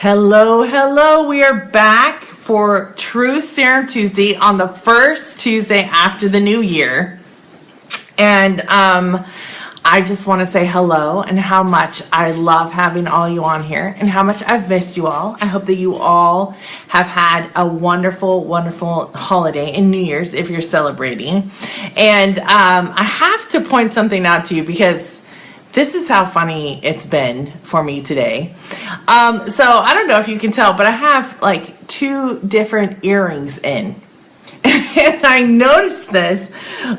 Hello, hello. We are back for True Serum Tuesday on the first Tuesday after the new year. And I just want to say hello and how much I love having all you on here and how much I've missed you all. I hope that you all have had a wonderful, wonderful holiday in New Year's if you're celebrating. And I have to point something out to you because this is how funny it's been for me today. So I don't know if you can tell, but I have like 2 different earrings in. And I noticed this,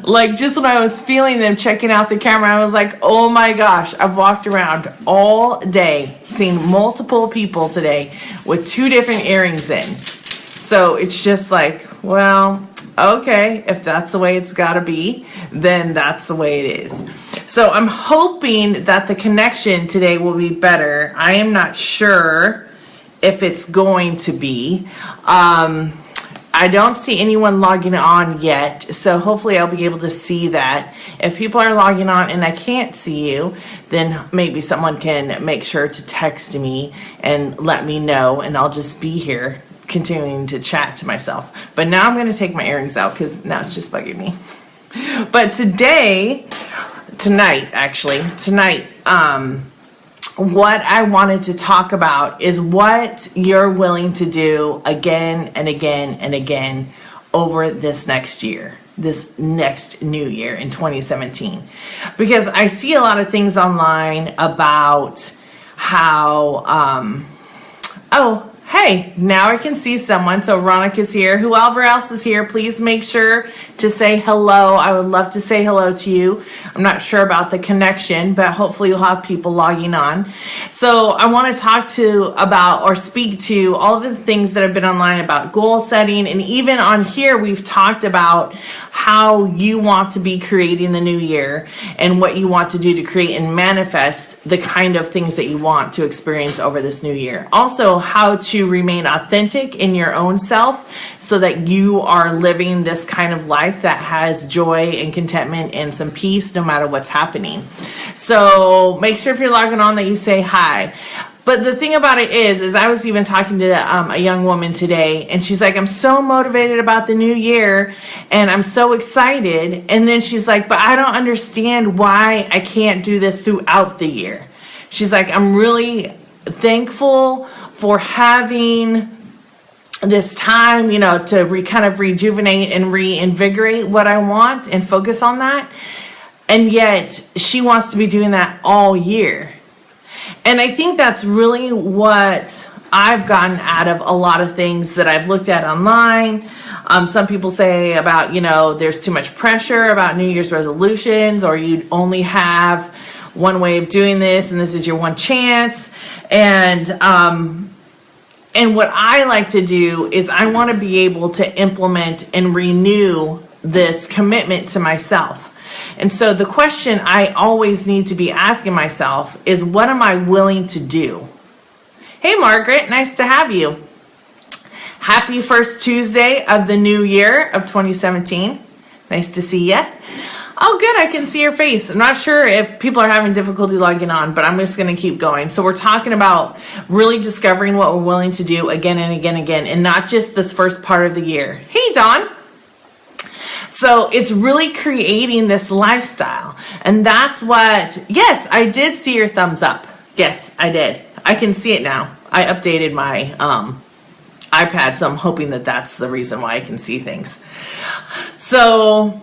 like just when I was feeling them, checking out the camera, I was like, oh my gosh, I've walked around all day, seen multiple people today with 2 different earrings in. So it's just like, well, okay, if that's the way it's gotta be, then that's the way it is. So I'm hoping that the connection today will be better. I am not sure if it's going to be. I don't see anyone logging on yet, so hopefully I'll be able to see that. If people are logging on and I can't see you, then maybe someone can make sure to text me and let me know, and I'll just be here continuing to chat to myself. But now I'm going to take my earrings out because now it's just bugging me. But tonight, what I wanted to talk about is what you're willing to do again and again and again over this next year, this next new year in 2017. Because I see a lot of things online about how, oh, hey, now I can see someone. So Veronica's here. Whoever else is here, please make sure to say hello. I would love to say hello to you. I'm not sure about the connection, but hopefully you'll have people logging on. So I want to talk about or speak to all the things that have been online about goal setting. And even on here, we've talked about how you want to be creating the new year and what you want to do to create and manifest the kind of things that you want to experience over this new year. Also, how to remain authentic in your own self so that you are living this kind of life that has joy and contentment and some peace no matter what's happening. So make sure if you're logging on that you say hi. But the thing about it is I was even talking to a young woman today, and she's like, I'm so motivated about the new year, and I'm so excited. And then she's like, but I don't understand why I can't do this throughout the year. She's like, I'm really thankful for having this time, to kind of rejuvenate and reinvigorate what I want and focus on that. And yet she wants to be doing that all year. And I think that's really what I've gotten out of a lot of things that I've looked at online. Some people say about, there's too much pressure about New Year's resolutions, or you only have one way of doing this and this is your one chance. And what I like to do is I want to be able to implement and renew this commitment to myself. And so the question I always need to be asking myself is, what am I willing to do? Hey, Margaret, nice to have you. Happy first Tuesday of the new year of 2017. Nice to see you. Oh, good. I can see your face. I'm not sure if people are having difficulty logging on, but I'm just going to keep going. So we're talking about really discovering what we're willing to do again and again and again, and not just this first part of the year. Hey, Dawn. So it's really creating this lifestyle. And that's what, yes, I did see your thumbs up. Yes, I did. I can see it now. I updated my iPad, so I'm hoping that that's the reason why I can see things. So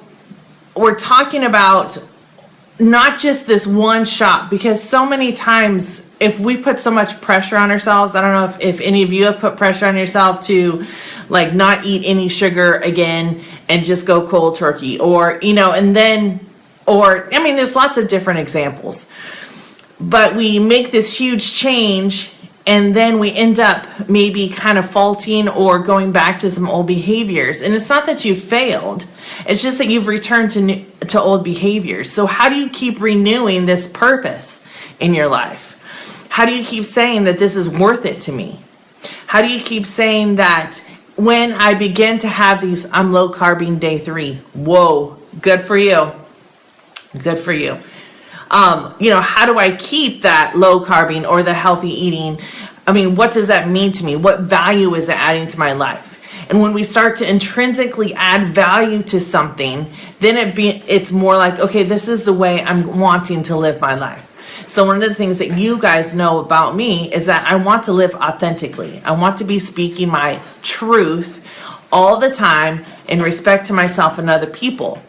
we're talking about not just this one shot, because so many times if we put so much pressure on ourselves, I don't know if any of you have put pressure on yourself to like not eat any sugar again and just go cold turkey, or, there's lots of different examples, but we make this huge change and then we end up maybe kind of faulting or going back to some old behaviors. And it's not that you failed. It's just that you've returned to old behaviors. So how do you keep renewing this purpose in your life? How do you keep saying that this is worth it to me? How do you keep saying that when I begin to have these, I'm low carbing day 3. Whoa, good for you. Good for you. How do I keep that low carbing or the healthy eating I mean, what does that mean to me? What value is it adding to my life? And when we start to intrinsically add value to something, then it's more like, okay, this is the way I'm wanting to live my life. So one of the things that you guys know about me is that I want to live authentically. I want to be speaking my truth all the time in respect to myself and other people.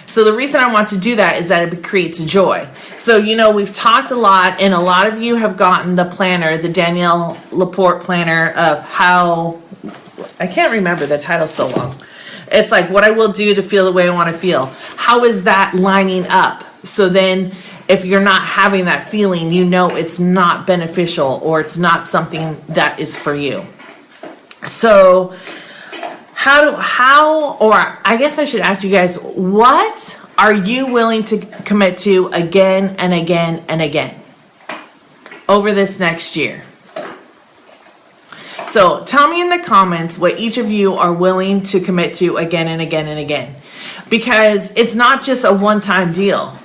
So the reason I want to do that is that it creates joy. So, we've talked a lot, and a lot of you have gotten the planner, the Danielle Laporte planner of how, I can't remember the title so long. It's like what I will do to feel the way I want to feel. How is that lining up? So then if you're not having that feeling, it's not beneficial or it's not something that is for you. So or I guess I should ask you guys, what are you willing to commit to again and again and again over this next year? So tell me in the comments what each of you are willing to commit to again and again and again, because it's not just a one-time deal,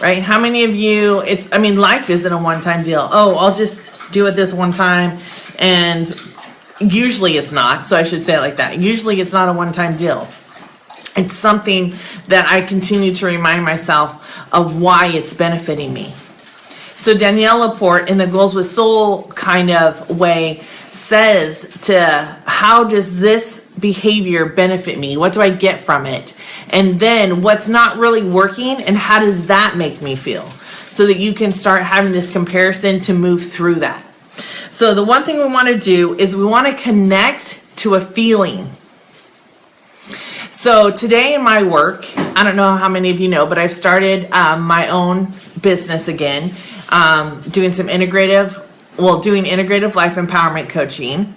right? How many of you, life isn't a one-time deal. Oh, I'll just do it this one time, and usually it's not, so I should say it like that. Usually it's not a one-time deal. It's something that I continue to remind myself of why it's benefiting me. So Danielle Laporte, in the Goals with Soul kind of way, says how does this behavior benefit me? What do I get from it? And then what's not really working, and how does that make me feel? So that you can start having this comparison to move through that. So the one thing we want to do is we want to connect to a feeling. So today in my work, I don't know how many of you know, but I've started my own business again, doing integrative life empowerment coaching,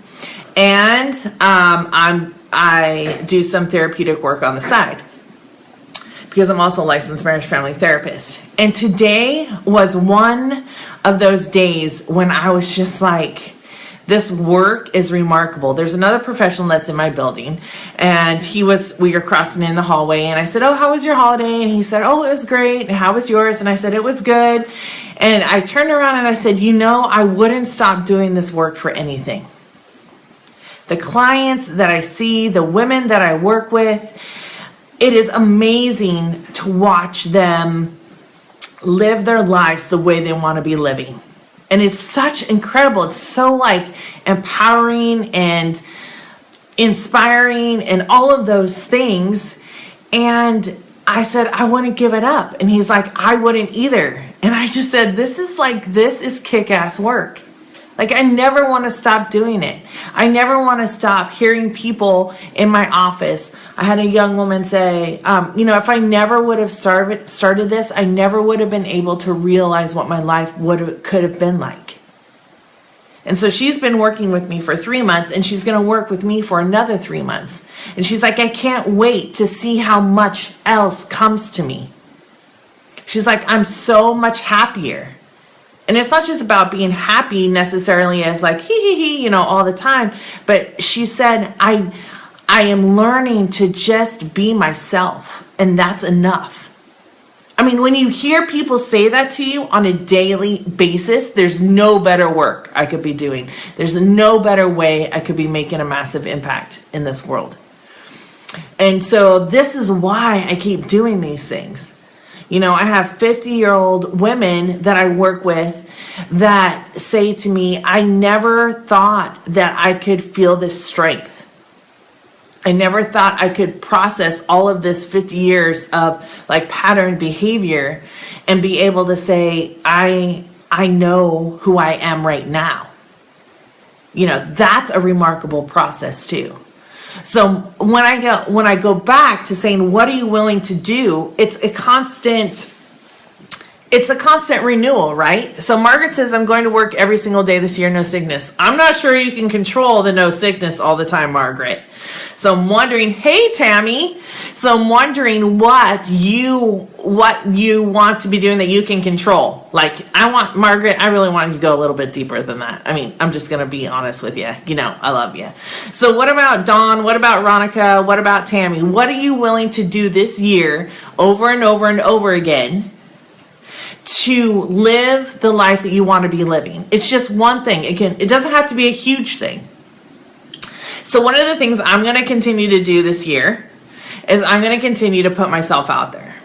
and I do some therapeutic work on the side because I'm also a licensed marriage family therapist. And today was one of those days when I was just like, this work is remarkable. There's another professional that's in my building, and we were crossing in the hallway, and I said, oh, how was your holiday? And he said, oh, it was great. And how was yours? And I said, it was good. And I turned around and I said, I wouldn't stop doing this work for anything. The clients that I see, the women that I work with, it is amazing to watch them live their lives the way they want to be living. And it's such incredible. It's so empowering and inspiring and all of those things. And I said, I wouldn't give it up. And he's like, I wouldn't either. And I just said, this is kick-ass work. I never want to stop doing it. I never want to stop hearing people in my office. I had a young woman say, if I never would have started this, I never would have been able to realize what my life could have been like. And so she's been working with me for 3 months, and she's going to work with me for another 3 months. And she's like, I can't wait to see how much else comes to me. She's like, I'm so much happier. And it's not just about being happy necessarily as hee, all the time. But she said, I am learning to just be myself, and that's enough. When you hear people say that to you on a daily basis, there's no better work I could be doing. There's no better way I could be making a massive impact in this world. And so this is why I keep doing these things. I have 50-year-old women that I work with that say to me, I never thought that I could feel this strength. I never thought I could process all of this 50 years of pattern behavior and be able to say, I know who I am right now. That's a remarkable process too. So when I go back to saying, what are you willing to do? It's a constant renewal, right? So Margaret says, I'm going to work every single day this year, no sickness. I'm not sure you can control the no sickness all the time, Margaret. So I'm wondering, hey, Tammy. So I'm wondering what you want to be doing that you can control. Margaret, I really want you to go a little bit deeper than that. I'm just going to be honest with you. I love you. So what about Dawn? What about Ronica? What about Tammy? What are you willing to do this year over and over and over again to live the life that you want to be living. It's just one thing. Again, it doesn't have to be a huge thing. So one of the things I'm going to continue to do this year is I'm going to continue to put myself out there.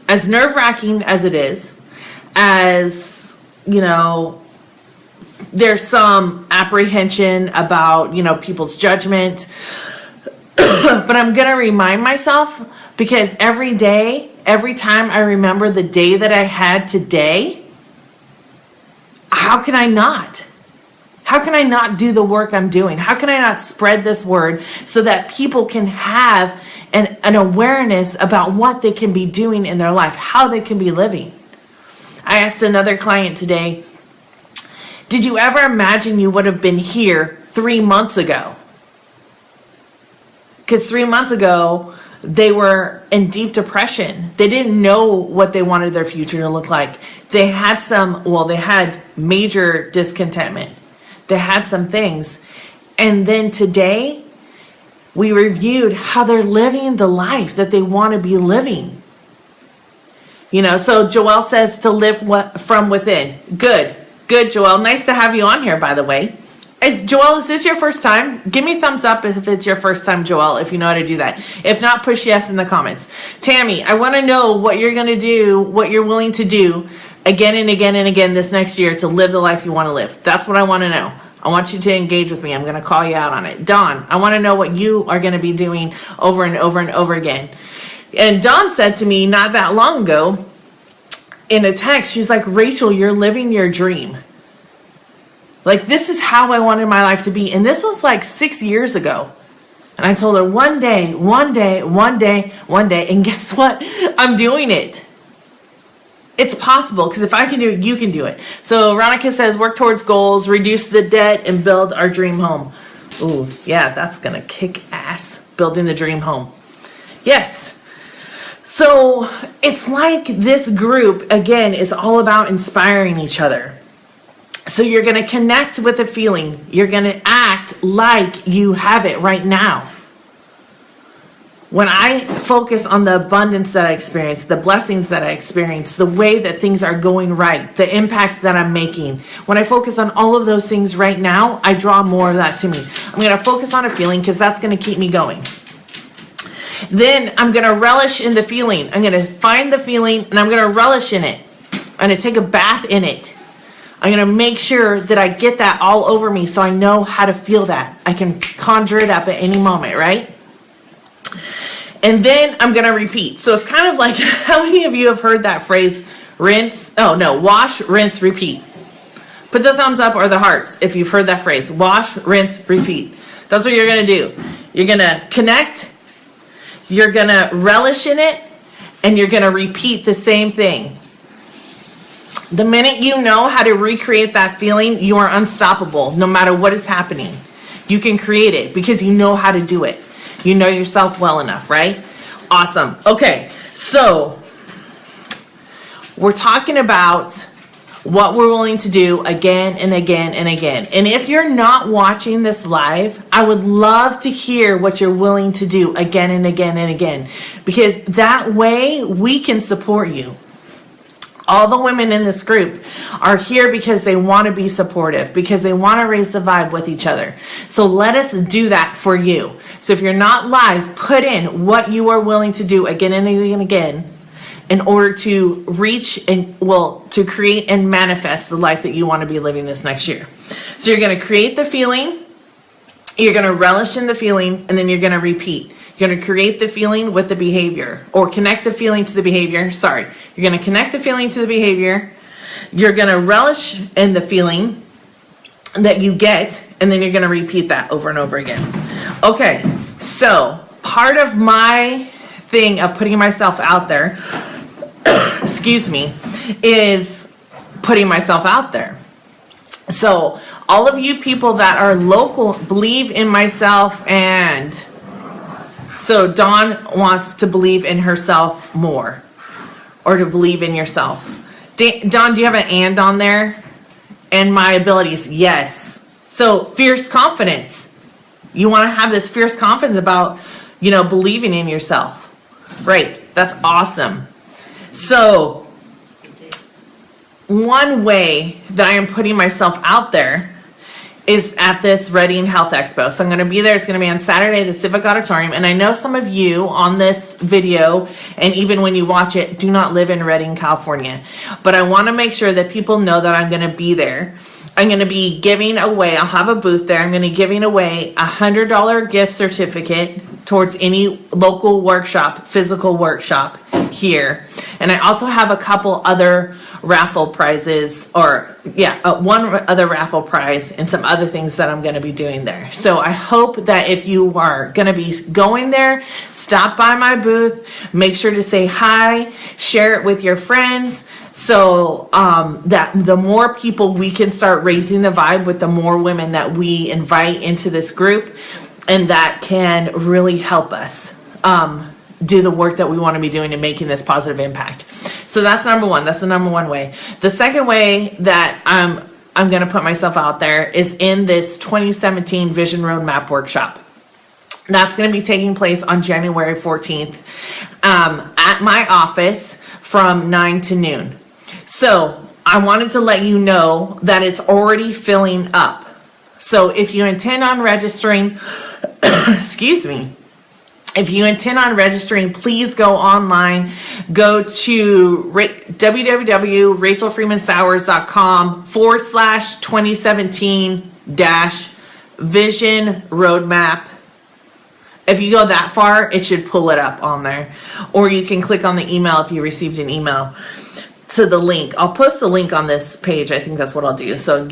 As nerve-wracking as it is, as, you know, there's some apprehension about, you know, people's judgment. But I'm going to remind myself, because every day, every time I remember the day that I had today, how can I not? How can I not do the work I'm doing? How can I not spread this word so that people can have an awareness about what they can be doing in their life, how they can be living? I asked another client today, did you ever imagine you would have been here 3 months ago? Because 3 months ago, they were in deep depression. They didn't know what they wanted their future to look like. They had they had major discontentment. They had some things. And then today, we reviewed how they're living the life that they want to be living. You know, so Joelle says to live from within. Good, Joelle. Nice to have you on here, by the way. Joelle, is this your first time? Give me a thumbs up if it's your first time, Joelle, if you know how to do that. If not, push yes in the comments. Tammy, I want to know what you're going to do, what you're willing to do again and again and again this next year to live the life you want to live. That's what I want to know. I want you to engage with me. I'm going to call you out on it. Dawn, I want to know what you are going to be doing over and over and over again. And Dawn said to me not that long ago in a text, she's like, Rachel, you're living your dream. Like, this is how I wanted my life to be. And this was like 6 years ago. And I told her one day. And guess what? I'm doing it. It's possible, because if I can do it, you can do it. So Veronica says, work towards goals, reduce the debt, and build our dream home. Ooh, yeah, that's going to kick ass, building the dream home. Yes. So it's like this group, again, is all about inspiring each other. So you're going to connect with a feeling. You're going to act like you have it right now. When I focus on the abundance that I experience, the blessings that I experience, the way that things are going right, the impact that I'm making, when I focus on all of those things right now, I draw more of that to me. I'm going to focus on a feeling because that's going to keep me going. Then I'm going to relish in the feeling. I'm going to find the feeling and I'm going to relish in it. I'm going to take a bath in it. I'm going to make sure that I get that all over me so I know how to feel that. I can conjure it up at any moment, right? And then I'm going to repeat. So it's kind of like, how many of you have heard that phrase, wash, rinse, repeat? Put the thumbs up or the hearts if you've heard that phrase. Wash, rinse, repeat. That's what you're going to do. You're going to connect, you're going to relish in it, and you're going to repeat the same thing. The minute you know how to recreate that feeling, you are unstoppable no matter what is happening. You can create it because you know how to do it. You know yourself well enough, right? Awesome. Okay, so we're talking about what we're willing to do again and again and again. And if you're not watching this live, I would love to hear what you're willing to do again and again and again, because that way we can support you. All the women in this group are here because they want to be supportive, because they want to raise the vibe with each other. So let us do that for you. So if you're not live, put in what you are willing to do again and again and again in order to reach and, to create and manifest the life that you want to be living this next year. So you're going to create the feeling, you're going to relish in the feeling, and then you're going to repeat. You're going to create the feeling with the behavior, or connect the feeling to the behavior. Sorry. You're going to connect the feeling to the behavior. You're going to relish in the feeling that you get, and then you're going to repeat that over and over again. Okay. So part of my thing of putting myself out there, excuse me, is putting myself out there. So all of you people that are local, believe in myself, and so Dawn wants to believe in herself more, or to believe in yourself. Dawn, do you have an and on there? And my abilities, yes. So fierce confidence. You want to have this fierce confidence about, believing in yourself. Right, that's awesome. So one way that I am putting myself out there is at this Reading Health Expo. So I'm going to be there. It's going to be on Saturday at the Civic Auditorium. And I know some of you on this video, and even when you watch it, do not live in Reading, California. But I want to make sure that people know that I'm going to be there. I'm going to be giving away, I'll have a booth there. I'm going to be giving away a $100 gift certificate towards any local workshop, physical workshop here. And I also have a couple other raffle prizes, or one other raffle prize and some other things that I'm going to be doing there. So I hope that if you are going to be going there, stop by my booth, make sure to say hi, share it with your friends, so that the more people we can start raising the vibe with, the more women that we invite into this group, and that can really help us do the work that we want to be doing and making this positive impact. So that's number one. That's the number one way. The second way that I'm going to put myself out there is in this 2017 Vision Roadmap Workshop. That's going to be taking place on January 14th at my office from 9 to noon. So I wanted to let you know that it's already filling up. So if you intend on registering, excuse me, if you intend on registering, please go online. Go to www.rachelfreemansowers.com/2017-Vision Roadmap. If you go that far, it should pull it up on there. Or you can click on the email if you received an email to the link. I'll post the link on this page. I think that's what I'll do. So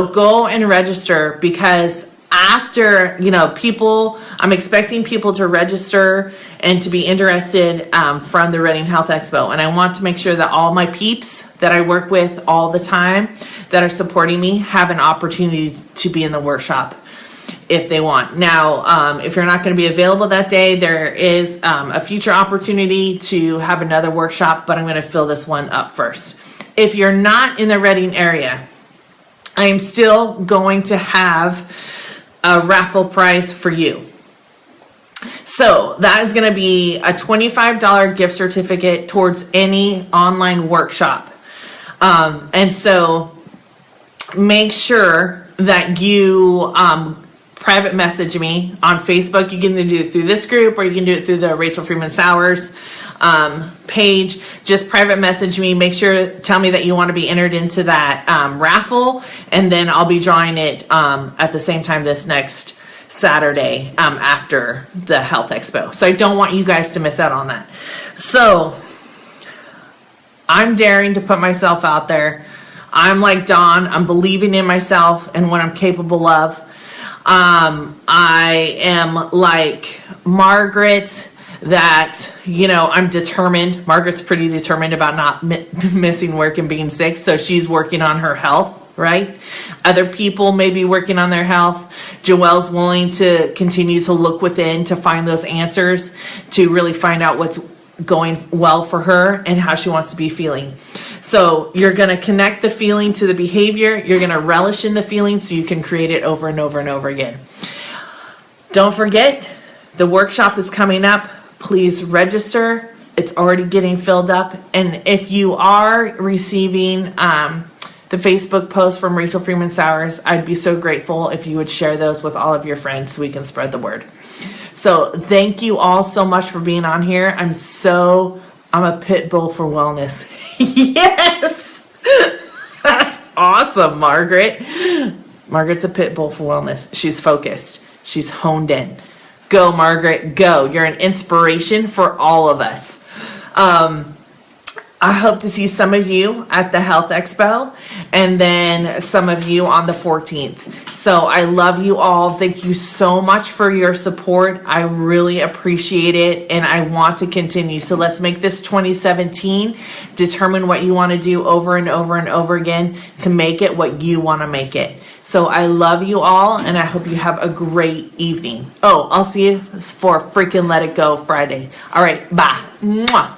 go and register, because after, people, I'm expecting people to register and to be interested from the Reading Health Expo. And I want to make sure that all my peeps that I work with all the time that are supporting me have an opportunity to be in the workshop if they want. Now, if you're not going to be available that day, there is a future opportunity to have another workshop, but I'm going to fill this one up first. If you're not in the Reading area, I am still going to have a raffle prize for you. So that is going to be a $25 gift certificate towards any online workshop. And so make sure that you private message me on Facebook. You can do it through this group, or you can do it through the Rachel Freeman Sowers page. Just private message me. Make sure, tell me that you want to be entered into that raffle, and then I'll be drawing it at the same time this next Saturday after the Health Expo. So I don't want you guys to miss out on that. So I'm daring to put myself out there. I'm like Dawn. I'm believing in myself and what I'm capable of. I am like Margaret, that, I'm determined. Margaret's pretty determined about not missing work and being sick. So she's working on her health, right? Other people may be working on their health. Joelle's willing to continue to look within to find those answers, to really find out what's going well for her and how she wants to be feeling. So you're going to connect the feeling to the behavior. You're going to relish in the feeling so you can create it over and over and over again. Don't forget, the workshop is coming up. Please register. It's already getting filled up. And if you are receiving the Facebook post from Rachel Freeman Sowers, I'd be so grateful if you would share those with all of your friends so we can spread the word. So thank you all so much for being on here. I'm a pit bull for wellness. Yes! That's awesome, Margaret. Margaret's a pit bull for wellness. She's focused. She's honed in. Go, Margaret, go. You're an inspiration for all of us. I hope to see some of you at the Health Expo, and then some of you on the 14th. So I love you all. Thank you so much for your support. I really appreciate it, and I want to continue. So let's make this 2017. Determine what you want to do over and over and over again to make it what you want to make it. So I love you all, and I hope you have a great evening. Oh, I'll see you for freaking Let It Go Friday. All right, bye. Mwah.